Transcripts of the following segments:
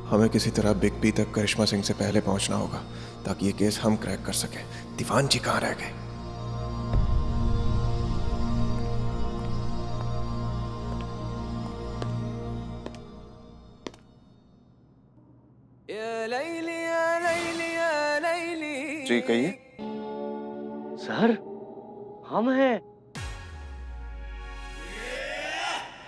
हमें किसी तरह बिग बी तक करिश्मा सिंह से पहले पहुंचना होगा ताकि ये केस हम क्रैक कर सकें। दीवान जी कहाँ रह गए? जी कहिए। सर हम हैं।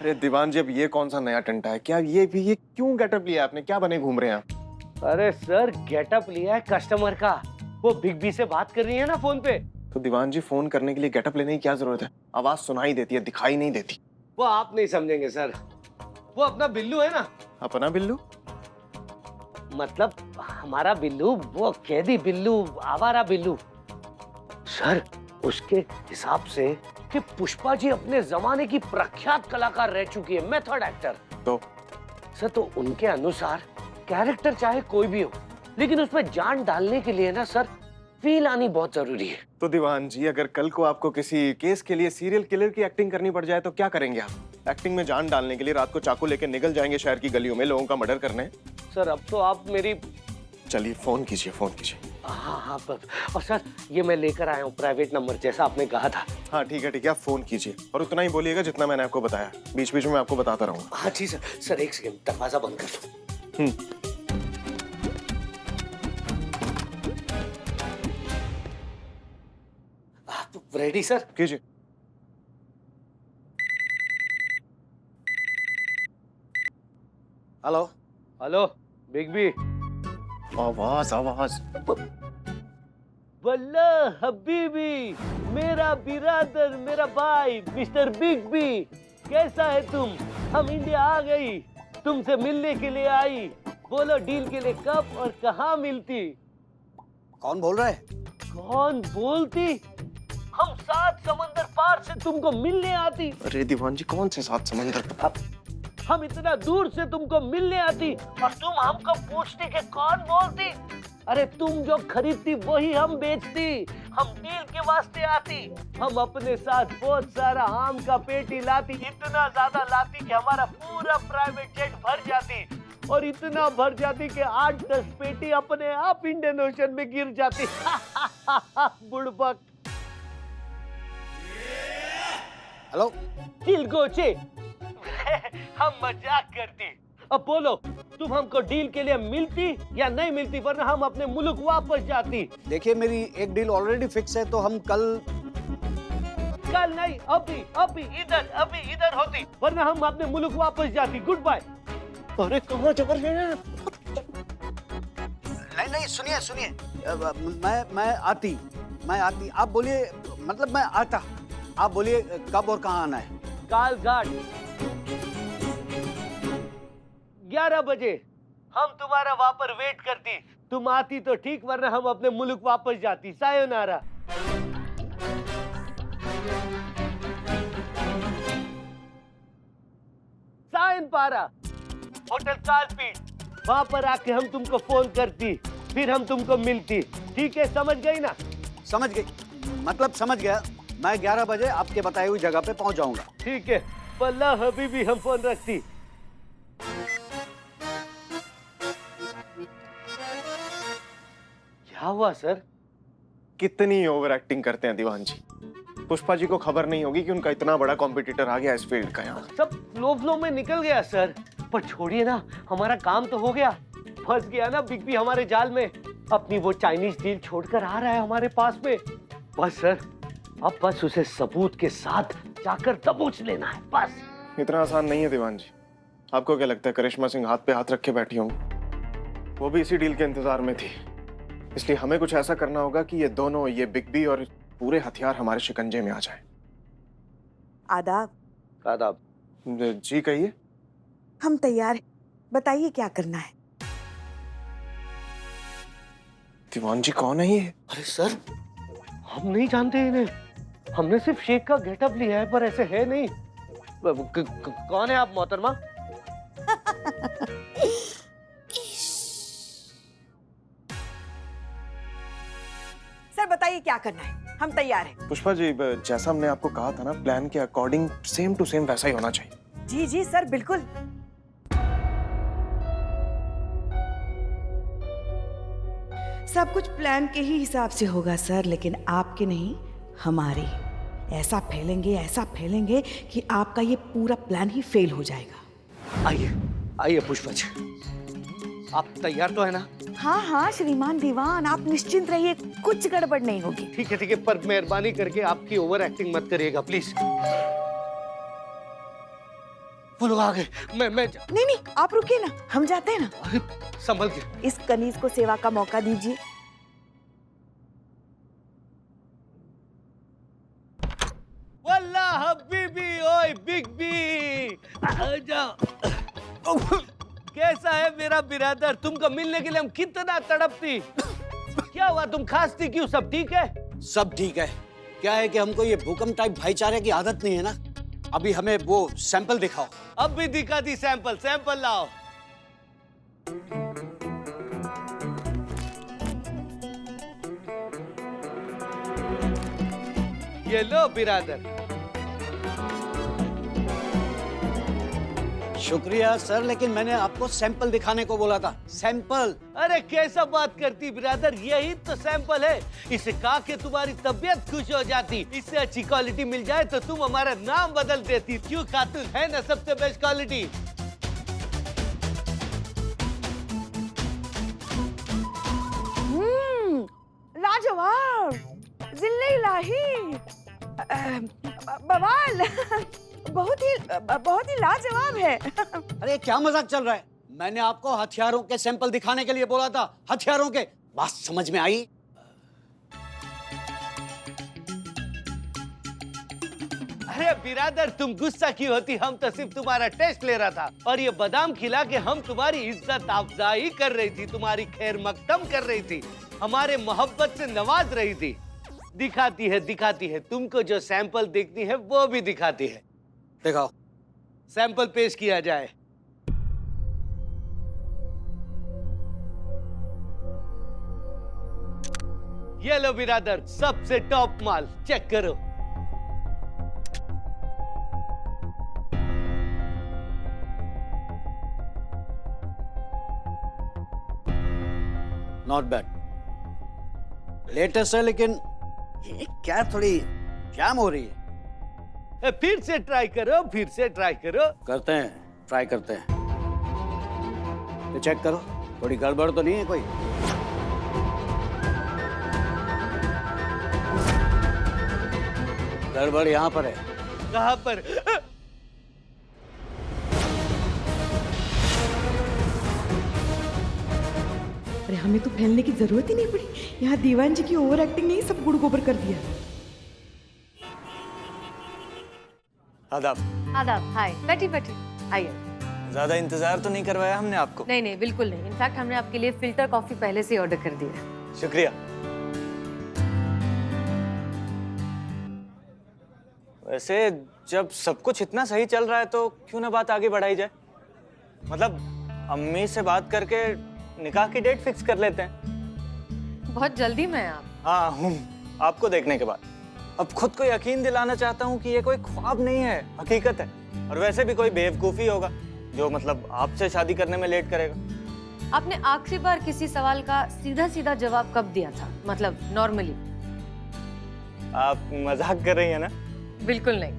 अरे दीवान जी, अब ये कौन सा नया टंटा है? क्या ये क्यों गेटअप लिया आपने? क्या बने घूम रहे हैं आप? अरे सर गेटअप लिया है कस्टमर का, वो बिग बी से बात कर रही है ना फोन पे। तो दीवान जी, फोन करने के लिए गेटअप लेने की क्या जरूरत है? आवाज सुनाई देती है, दिखाई नहीं देती। वो आप नहीं समझेंगे सर, वो अपना बिल्लू है ना। अपना बिल्लू? मतलब हमारा बिल्लू, वो कैदी बिल्लू, आवारा बिल्लू। सर उसके हिसाब से कि पुष्पा जी अपने जमाने की प्रख्यात कलाकार रह चुकी है, मेथड एक्टर। तो सर तो उनके अनुसार कैरेक्टर चाहे कोई भी हो, लेकिन उसमें जान डालने के लिए ना सर फील आनी बहुत जरूरी है। तो दीवान जी, अगर कल को आपको किसी केस के लिए सीरियल किलर की एक्टिंग करनी पड़ जाए तो क्या करेंगे आप? एक्टिंग में जान डालने के लिए रात को चाकू लेके निकल जाएंगे शहर की गलियों में लोगों का मर्डर करने? सर अब तो आप मेरी। चलिए फोन कीजिए, फोन कीजिए। हाँ हाँ और सर ये मैं लेकर आया हूँ प्राइवेट नंबर, जैसा आपने कहा था। हाँ ठीक है, आप फोन कीजिए और उतना ही बोलिएगा जितना मैंने आपको बताया। बीच बीच में मैं आपको बताता रहूंगा। हाँ ठीक सर। सर एक सेकंड, दरवाजा बंद कर दो। आप रेडी सर? कीजिए। Hello hello Big B. आवाज आवाज। वल्ला हबीबी, मेरा बिरादर, मेरा भाई मिस्टर बिग बी, कैसा है तुम? हम इंडिया आ गई, तुमसे मिलने के लिए आई। बोलो डील के लिए कब और कहाँ मिलती? कौन बोल रहा है? कौन बोलती? हम 7 समंदर पार से तुमको मिलने आती। अरे दीवान जी, कौन से 7 समंदर? हम इतना दूर से तुमको मिलने आती और तुम हमको पूछती कि कौन बोलती। अरे तुम जो खरीदती वही हम बेचती। हम डील के वास्ते आती। हम अपने साथ बहुत सारा आम का पेटी लाती, इतना ज्यादा लाती कि हमारा पूरा प्राइवेट जेट भर जाती, और इतना भर जाती कि 8-10 पेटी अपने आप इंडियन ओशन में गिर जाती। बुड़बक। हेलो दिल गोचे। हम मजाक करती। अब बोलो तुम हमको डील के लिए मिलती या नहीं मिलती, वरना हम अपने मुल्क वापस जाती। देखिए, मेरी एक डील ऑलरेडी फिक्स है, तो हम कल नहीं, अभी इधर होती, वरना हम अपने मुल्क वापस जाती। Goodbye. अरे कहाँ जा रहे हैं? नहीं सुनिए मैं आती आप बोलिए, मतलब मैं आता। आप बोलिए कब और कहाँ आना है? काल घाट 11 बजे हम तुम्हारा वहां पर वेट करती। तुम आती तो ठीक, वरना हम अपने मुल्क वापस जाती। सायोनारा। सायन पारा, होटल कालपीट, वहां पर आके हम तुमको फोन करती, फिर हम तुमको मिलती। ठीक है, समझ गई ना? समझ गई, मतलब समझ गया। मैं 11 बजे आपके बताई हुई जगह पे पहुंच जाऊंगा। ठीक है, वल्लाह हबीबी हम फोन रखती। क्या हुआ सर? कितनी ओवर एक्टिंग करते हैं दीवान जी। पुष्पा जी को खबर नहीं होगी कि उनका इतना बड़ा कॉम्पिटिटर आ गया इस फील्ड का। यहाँ सब फ्लो में निकल गया सर, पर छोड़िए ना, हमारा काम तो हो गया। फंस गया ना बिग बी हमारे जाल में। अपनी वो चाइनीज डील छोड़कर आ रहा है हमारे पास में। बस सर, अब बस उसे सबूत के साथ जाकर दबोच लेना है, बस। इतना आसान नहीं है दीवान जी। आपको क्या लगता है करिश्मा सिंह हाथ पे हाथ रखे बैठी होंगी? वो भी इसी डील के इंतजार में थी। इसलिए हमें कुछ ऐसा करना होगा कि ये दोनों, ये बिग बी और पूरे हथियार हमारे शिकंजे में आ जाएं। आदाब। आदाब। जी कहिए। हम तैयार हैं, बताइए क्या करना है? दीवान जी, कौन है ये? अरे सर, हम नहीं जानते इन्हें। हमने सिर्फ शेख का गेटअप लिया है, पर ऐसे है नहीं। कौन है आप मोहतरमा? सर बताइए क्या करना है, हम तैयार हैं। पुष्पा जी, जैसा हमने आपको कहा था ना, प्लान के अकॉर्डिंग सेम टू सेम वैसा ही होना चाहिए। जी जी सर, बिल्कुल। सब कुछ प्लान के ही हिसाब से होगा सर, लेकिन आपके नहीं, हमारे। ऐसा फैलेंगे कि आपका ये पूरा प्लान ही फेल हो जाएगा। आइए आइए पुष्पा जी, आप तैयार तो है ना? हाँ हाँ श्रीमान दीवान, आप निश्चिंत रहिए, कुछ गड़बड़ नहीं होगी। ठीक है, पर मेहरबानी करके आपकी ओवर एक्टिंग मत करिएगा प्लीज। वो लोग आ गए, मैं नहीं, आप रुकिए ना, हम जाते हैं ना। अरे संभल के। इस कनीज को सेवा का मौका दीजिए। वल्लाह हबीबी ओए बिग बी, आजा। कैसा है मेरा बिरादर? तुमको मिलने के लिए हम कितना तड़पती। क्या हुआ, तुम खांसती क्यों? सब ठीक है? सब ठीक है। क्या है कि हमको ये भूकंप टाइप भाईचारे की आदत नहीं है ना। अभी हमें वो सैंपल दिखाओ। अब भी दिखा दी सैंपल लाओ। ये लो बिरादर। शुक्रिया सर, लेकिन मैंने आपको सैंपल दिखाने को बोला था। सैंपल। अरे कैसा बात करती बिरादर, यही तो सैंपल है। इसे खा के तुम्हारी तबीयत खुश हो जाती। इससे अच्छी क्वालिटी मिल जाए तो तुम हमारा नाम बदल देती। क्यों खातून, है ना सबसे बेस्ट क्वालिटी? लाजवाब, जिल्ले इलाही, बवाल, बहुत ही लाजवाब है। अरे क्या मजाक चल रहा है? मैंने आपको हथियारों के सैंपल दिखाने के लिए बोला था। हथियारों के। बात समझ में आई? अरे बिरादर, तुम गुस्सा क्यों होती? हम तो सिर्फ तुम्हारा टेस्ट ले रहा था, और ये बादाम खिला के हम तुम्हारी इज्जत अफजाई कर रही थी, तुम्हारी खैर मकदम कर रही थी, हमारे मोहब्बत से नवाज रही थी। दिखाती है तुमको जो सैंपल देखती है वो भी दिखाती है। दिखाओ। सैंपल पेश किया जाए। ये लो बिरादर, सबसे टॉप माल, चेक करो। Not bad. लेटेस्ट है, लेकिन ये क्या थोड़ी जैम हो रही है। फिर से ट्राई करो, करते हैं, ट्राई करते हैं। ये चेक करो, थोड़ी गड़बड़ तो नहीं है कोई? गड़बड़ यहाँ पर है। कहाँ पर? अरे हमें तो फैलने की जरूरत ही नहीं पड़ी। यहाँ दीवान जी की ओवर एक्टिंग ने ही सब गुड़ गोबर कर दिया। आदाब। आदाब, हाय। बैठी आइए। ज्यादा इंतजार तो नहीं करवाया हमने आपको? नहीं बिल्कुल नहीं। इनफैक्ट हमने आपके लिए फिल्टर कॉफी पहले से ऑर्डर कर दी है। शुक्रिया। वैसे जब सब कुछ इतना सही चल रहा है तो क्यों ना बात आगे बढ़ाई जाए। मतलब अम्मी से बात करके निकाह की डेट फिक्स कर लेते हैं। बहुत जल्दी में आप? हाँ हूँ, आपको देखने के बाद अब खुद को यकीन दिलाना चाहता हूँ कि ये कोई ख्वाब नहीं है, हकीकत है। और वैसे भी कोई बेवकूफ़ी होगा जो मतलब आपसे शादी करने में लेट करेगा। आपने आखिरी बार किसी सवाल का सीधा जवाब कब दिया था? मतलब नॉर्मली। आप मजाक कर रही हैं ना? बिल्कुल नहीं।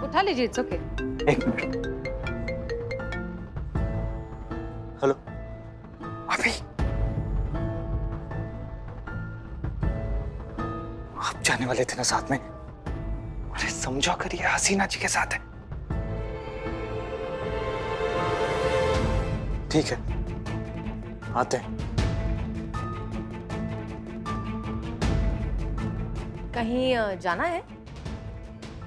उठा लीजिए, इट्स ओके। एक मिनट। हेलो। अभी आप जाने वाले थे ना साथ में? अरे समझो कर ये हसीना जी के साथ है। ठीक है, आते हैं। कहीं जाना है?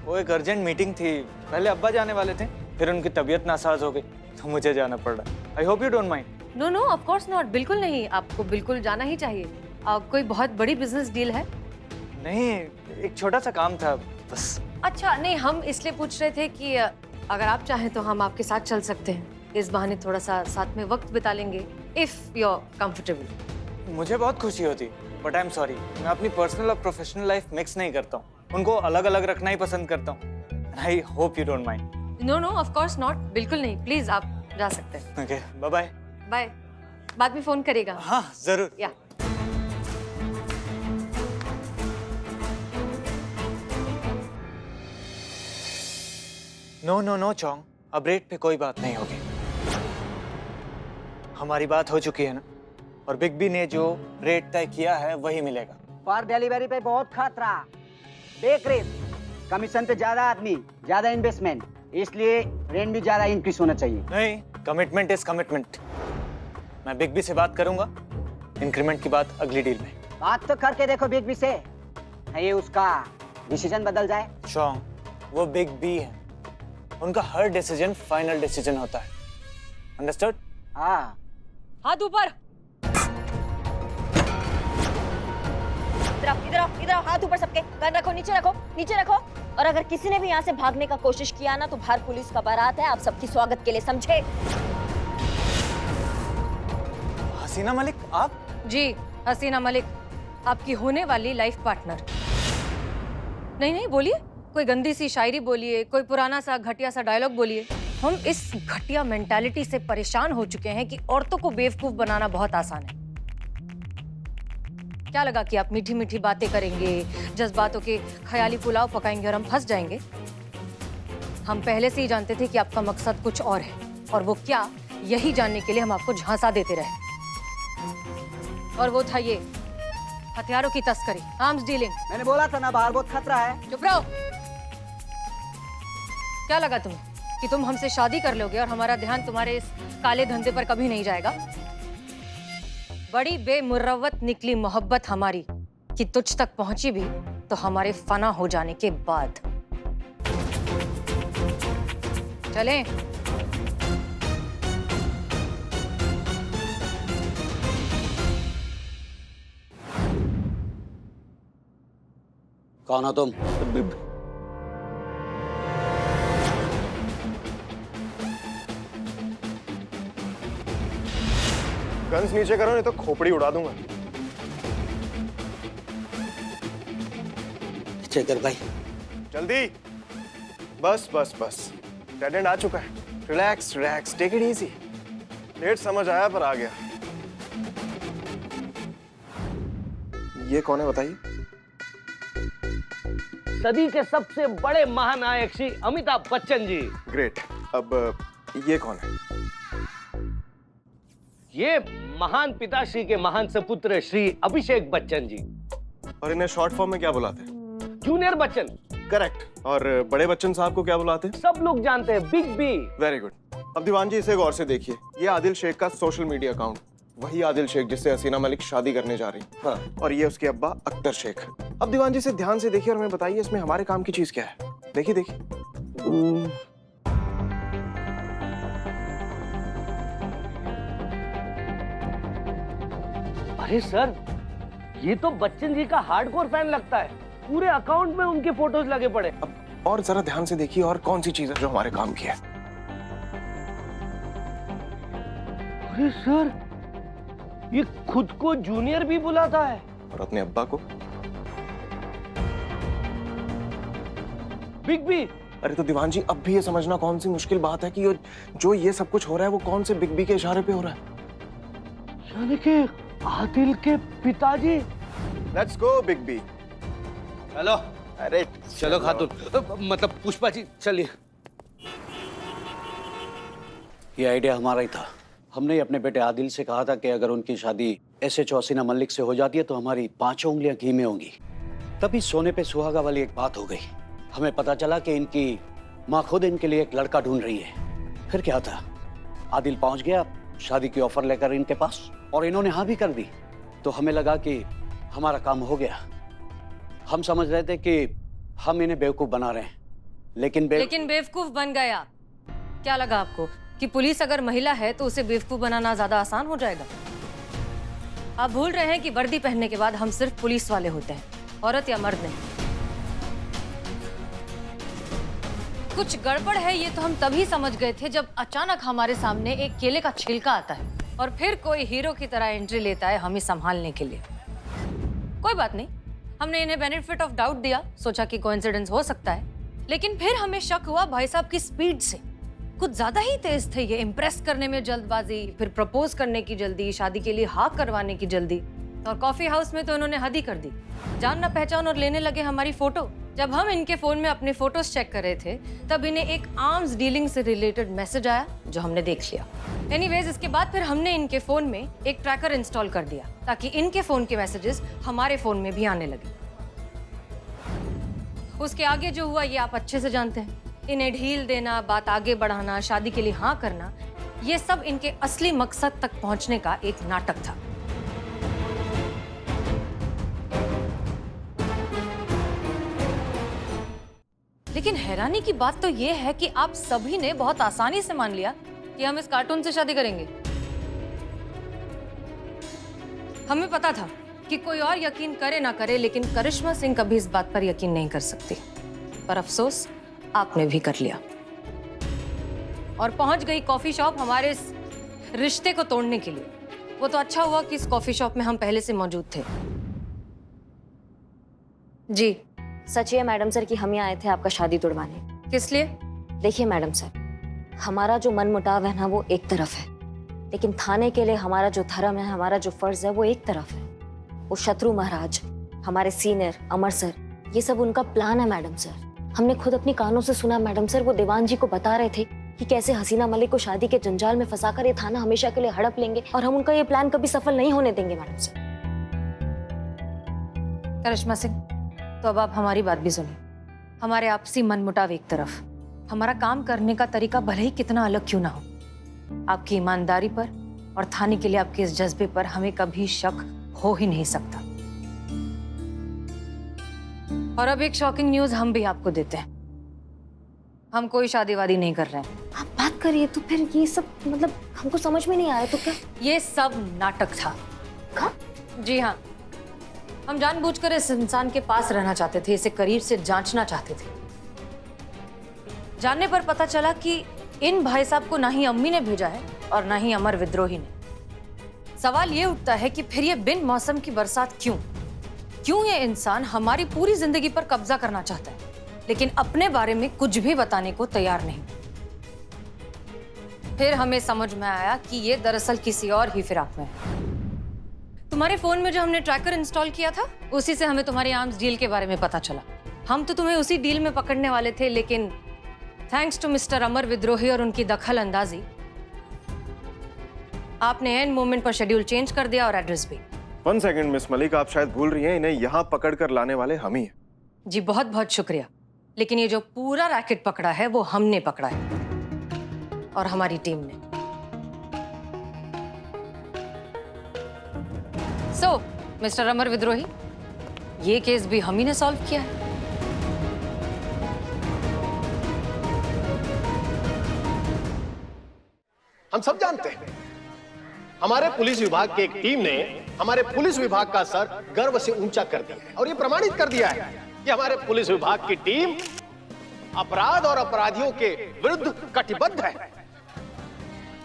वो एक अर्जेंट मीटिंग थी। पहले अब्बा जाने वाले थे, फिर उनकी तबीयत नासाज हो गई तो मुझे जाना पड़ रहा। I hope you don't mind. No of course not, बिल्कुल नहीं। आपको बिल्कुल जाना ही चाहिए। कोई बहुत बड़ी बिजनेस डील है? नहीं, एक छोटा सा काम था बस। अच्छा, नहीं, हम इसलिए पूछ रहे थे कि अगर आप चाहें तो हम आपके साथ चल सकते हैं। इस बहाने थोड़ा सा साथ में वक्त बिता लेंगे, इफ यू आर कंफर्टेबल। मुझे बहुत खुशी होती, बट आई एम सॉरी, मैं अपनी पर्सनल और प्रोफेशनल लाइफ मिक्स नहीं करता हूँ। उनको अलग अलग रखना ही पसंद करता हूँ। I hope you don't mind. No no of course not, बिल्कुल नहीं, प्लीज आप जा सकते हैं। Okay bye bye. बाय, बाद में फोन करेगा। हाँ जरूर। या नो नो नो चोंग, अब रेट पे कोई बात नहीं होगी। हमारी बात हो चुकी है ना, और बिग बी ने जो रेट तय किया है वही मिलेगा। पर डिलीवरी पे बहुत खतरा, बेक रेट, कमीशन पे ज्यादा आदमी, ज्यादा इन्वेस्टमेंट, इसलिए रेंट भी ज्यादा इंक्रीज होना चाहिए। नहीं, कमिटमेंट इज कमिटमेंट। मैं बिग बी से बात करूंगा, इंक्रीमेंट की बात अगली डील में। बात तो करके देखो बिग बी से, ये उसका डिसीजन बदल जाए। चोंग, वो बिग बी है, उनका हर डिसीजन फाइनल डिसीजन होता है। अंडरस्टूड? हाँ। हाथ ऊपर। इधर आओ, हाथ ऊपर सबके, गन रखो, नीचे रखो, नीचे रखो। और अगर किसी ने भी यहाँ से भागने का कोशिश किया ना तो बाहर पुलिस का बारात है, आप सबकी स्वागत के लिए, समझे? हसीना मलिक आप? जी, हसीना मलिक, आपकी होने वाली लाइफ पार्टनर। नहीं नहीं, बोलिए, कोई गंदी सी शायरी बोलिए, कोई पुराना सा घटिया सा डायलॉग बोलिए। हम इस घटिया मेंटालिटी से परेशान हो चुके हैं कि औरतों को बेवकूफ बनाना बहुत आसान है। क्या लगा कि आप मीठी मीठी बातें करेंगे, जज्बातों के ख्याली पुलाव पकाएंगे और हम फंस जाएंगे? हम पहले से ही जानते थे कि आपका मकसद कुछ और है, और वो क्या, यही जानने के लिए हम आपको झांसा देते रहे। और वो था ये हथियारों की तस्करी, आर्म्स डीलिंग। मैंने बोला था ना, बाहर बहुत खतरा है। चुप रहो। क्या लगा तुम्हें कि तुम हमसे शादी कर लोगे और हमारा ध्यान तुम्हारे इस काले धंधे पर कभी नहीं जाएगा? बड़ी बेमुरव्वत निकली मोहब्बत हमारी कि तुझ तक पहुंची भी तो हमारे फना हो जाने के बाद। चलें? कौन हो तुम? गन्स नीचे करो नहीं तो खोपड़ी उड़ा दूंगा। चेकर भाई, जल्दी। बस बस बस, डेड एंड आ चुका है। Relax relax, take it easy. Late समझ आया पर आ गया। ये कौन है बताइए? सदी के सबसे बड़े महानायक श्री अमिताभ बच्चन जी। ग्रेट। अब ये कौन है? ये महान पिताश्री के महान सपुत्र श्री अभिषेक बच्चन जी। और इन्हें शॉर्ट फॉर्म में क्या बुलाते हैं? जूनियर बच्चन। करेक्ट। और बड़े बच्चन साहब को क्या बुलाते हैं? सब लोग जानते हैं, बिग बी। Very good. अब दीवान जी इसे गौर से देखिए, ये आदिल शेख का सोशल मीडिया अकाउंट, वही आदिल शेख जिससे हसीना मलिक शादी करने जा रही। हाँ। और ये उसके अब्बा अख्तर शेख। अब दीवान जी से ध्यान से देखिए और हमें बताइए इसमें हमारे काम की चीज क्या है। देखिए देखिए। अरे सर, ये तो बच्चन जी का हार्डकोर फैन लगता है। पूरे अकाउंट में उनके फोटोज लगे पड़े। अब और जरा ध्यान से देखिए और कौन सी चीज है जो हमारे काम की है। अरे सर, ये खुद को जूनियर भी बुलाता है। और अपने अब्बा को बिग बी। अरे तो दीवान जी अब भी ये समझना कौन सी मुश्किल बात है कि जो ये सब कुछ हो रहा है वो कौन से बिग बी के इशारे पे हो रहा है? यानी कि आदिल के पिताजी। Let's go Big B. Hello. अरे चलो खातून, मतलब पुष्पा जी, चलिए। ये आइडिया हमारा ही था। हमने ही अपने बेटे आदिल से कहा था कि अगर उनकी शादी SHO हसीना मलिक से हो जाती है तो हमारी 5 उंगलियां घी में होंगी। तभी सोने पे सुहागा वाली एक बात हो गई। हमें पता चला कि इनकी माँ खुद इनके लिए एक लड़का ढूंढ रही है। फिर क्या था, आदिल पहुंच गया शादी की ऑफर लेकर इनके पास, और इन्होंने हाँ भी कर दी। तो हमें लगा कि हमारा काम हो गया। हम समझ रहे थे कि हम इन्हें बेवकूफ बना रहे हैं, लेकिन बेवकूफ बन गए आप। क्या लगा आपको कि पुलिस अगर महिला है तो उसे बेवकूफ बनाना ज्यादा आसान हो जाएगा? आप भूल रहे हैं कि वर्दी पहनने के बाद हम सिर्फ पुलिस वाले होते हैं, औरत या मर्द नहीं। कुछ गड़बड़ है ये तो हम तभी समझ गए थे जब अचानक हमारे सामने एक केले का छिलका आता है और फिर कोई हीरो की तरह एंट्री लेता है हमें संभालने के लिए। कोई बात नहीं, हमने इन्हें बेनिफिट ऑफ डाउट दिया, सोचा कि कोइंसिडेंस हो सकता है, लेकिन फिर हमें शक हुआ भाई साहब की स्पीड से। कुछ ज्यादा ही तेज थे ये, इम्प्रेस करने में जल्दबाजी, फिर प्रपोज करने की जल्दी, शादी के लिए हाँ करवाने की जल्दी, और कॉफी हाउस में तो इन्होंने हद ही कर दी। जान न पहचान और लेने लगे हमारी फोटो। जब हम इनके फोन में अपने फोटोज चेक कर रहे थे तब इन्हें एक आर्म्स डीलिंग से रिलेटेड मैसेज आया जो हमने देख लिया। एनीवेज, इसके बाद फिर हमने इनके फोन में एक ट्रैकर इंस्टॉल कर दिया ताकि इनके फोन के मैसेजेस हमारे फोन में भी आने लगे। उसके आगे जो हुआ ये आप अच्छे से जानते हैं। इन्हें ढील देना, बात आगे बढ़ाना, शादी के लिए हाँ करना, ये सब इनके असली मकसद तक पहुंचने का एक नाटक था। लेकिन हैरानी की बात तो ये है कि आप सभी ने बहुत आसानी से मान लिया कि हम इस कार्टून से शादी करेंगे। हमें पता था कि कोई और यकीन करे ना करे, लेकिन करिश्मा सिंह कभी इस बात पर यकीन नहीं कर सकती। पर अफसोस आपने भी कर लिया और पहुंच गई कॉफी शॉप हमारे इस रिश्ते को तोड़ने के लिए। वो तो अच्छा हुआ कि इस कॉफी शॉप में हम पहले से मौजूद थे। जी सच है मैडम सर कि हम यहाँ आए थे आपका शादी तोड़वाने। किस लिए? देखिए मैडम सर, हमारा जो मन मुटाव है ना वो एक तरफ है, लेकिन थाने के लिए हमारा जो धर्म है, हमारा जो फर्ज है वो एक तरफ है। वो शत्रु महाराज, हमारे सीनियर अमर सर, ये सब उनका प्लान है मैडम सर। हमने खुद अपनी कानों से सुना मैडम सर, वो दीवान जी को बता रहे थे कि कैसे हसीना मलिक को शादी के जंजाल में फंसाकर ये थाना हमेशा के लिए हड़प लेंगे और हम उनका ये प्लान कभी सफल नहीं होने देंगे मैडम सर। करिश्मा सिंह, तो अब आप हमारी बात भी सुनिए। हमारे आपसी मनमुटाव एक तरफ, हमारा काम करने का तरीका भले ही कितना अलग क्यों ना हो, आपकी ईमानदारी पर और थाने के लिए आपके इस जज्बे पर हमें कभी शक हो ही नहीं सकता। और अब एक शॉकिंग न्यूज हम भी आपको देते हैं। हम कोई शादी वादी नहीं कर रहे हैं। आप बात करिए तो फिर ये सब मतलब हमको समझ में नहीं आया तो क्या? ये सब नाटक था। हाँ? जी हाँ, हम जानबूझकर इस इंसान के पास रहना चाहते थे, इसे करीब से जांचना चाहते थे। जानने पर पता चला कि इन भाई साहब को ना ही अम्मी ने भेजा है और ना ही अमर विद्रोही ने। सवाल ये उठता है कि फिर ये बिन मौसम की बरसात क्यों ये इंसान हमारी पूरी जिंदगी पर कब्जा करना चाहता है, लेकिन अपने बारे में कुछ भी बताने को तैयार नहीं। फिर हमें समझ में आया कि ये दरअसल किसी और ही फिराक में है। तुम्हारे फोन में जो हमने ट्रैकर इंस्टॉल किया था, उसी से हमें तुम्हारी आर्म्स डील के बारे में पता चला। हम तो तुम्हें उसी डील में पकड़ने वाले थे, लेकिन थैंक्स टू मिस्टर अमर विद्रोही और उनकी दखल अंदाजी, आपने एंड मोमेंट पर शेड्यूल चेंज कर दिया और एड्रेस भी। 1 सेकंड मिस मलिक, आप शायद भूल रही हैं, इन्हें यहाँ पकड़ कर लाने वाले हम ही हैं। जी बहुत बहुत शुक्रिया, लेकिन ये जो पूरा रैकेट पकड़ा है वो हमने पकड़ा है और हमारी टीम ने। सो मिस्टर अमर विद्रोही, ये केस भी हम ही ने सॉल्व किया है। हम सब जानते हैं हमारे पुलिस विभाग की एक टीम ने हमारे पुलिस विभाग का सर गर्व से ऊंचा कर दिया है और ये प्रमाणित कर दिया है कि हमारे पुलिस विभाग की टीम अपराध और अपराधियों के विरुद्ध कटिबद्ध है।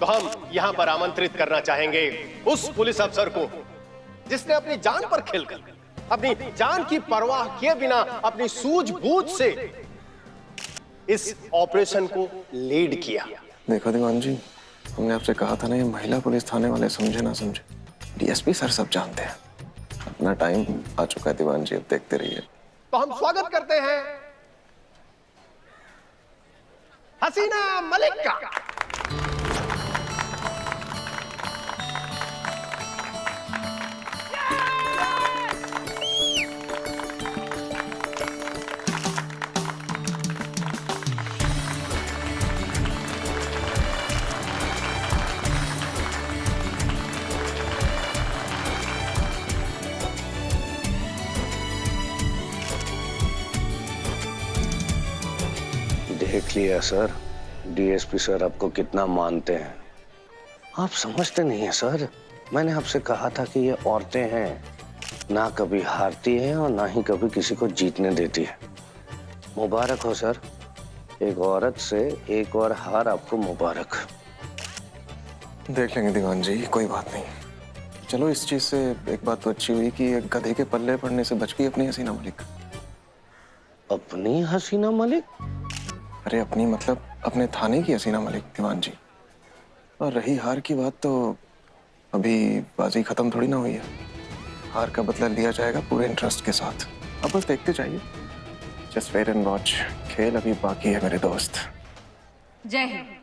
तो हम यहां पर आमंत्रित करना चाहेंगे उस पुलिस अफसर को जिसने अपनी जान पर खेलकर, अपनी जान की परवाह किए बिना अपनी सूझबूझ से इस ऑपरेशन को लीड किया। देखो दीवान जी, हमने आपसे कहा था ना, ये महिला पुलिस थाने वाले समझे ना समझे, डीएसपी सर सब जानते हैं। अपना टाइम आ चुका है दीवान जी, अब देखते रहिए। तो हम स्वागत करते हैं हसीना मलिक का। देख लिया सर, डीएसपी सर आपको कितना मानते हैं। आप समझते नहीं हैं सर, मैंने आपसे कहा था कि ये औरतें हैं, ना कभी हारती हैं और ना ही कभी किसी को जीतने देती है। मुबारक हो सर, एक औरत से एक और हार आपको मुबारक। देख लेंगे दीवान जी, कोई बात नहीं। चलो, इस चीज से एक बात तो अच्छी हुई कि एक गधे के पल्ले पड़ने से बच गई अपनी हसीना मलिक। अपनी हसीना मलिक? अरे अपनी मतलब अपने थाने की हसीना मलिक दीवान जी। और रही हार की बात, तो अभी बाजी खत्म थोड़ी ना हुई है। हार का बदला लिया जाएगा पूरे इंटरेस्ट के साथ। अब बस देखते जाइए, जस्ट वेट एंड वॉच। खेल अभी बाकी है मेरे दोस्त। जय हिंद।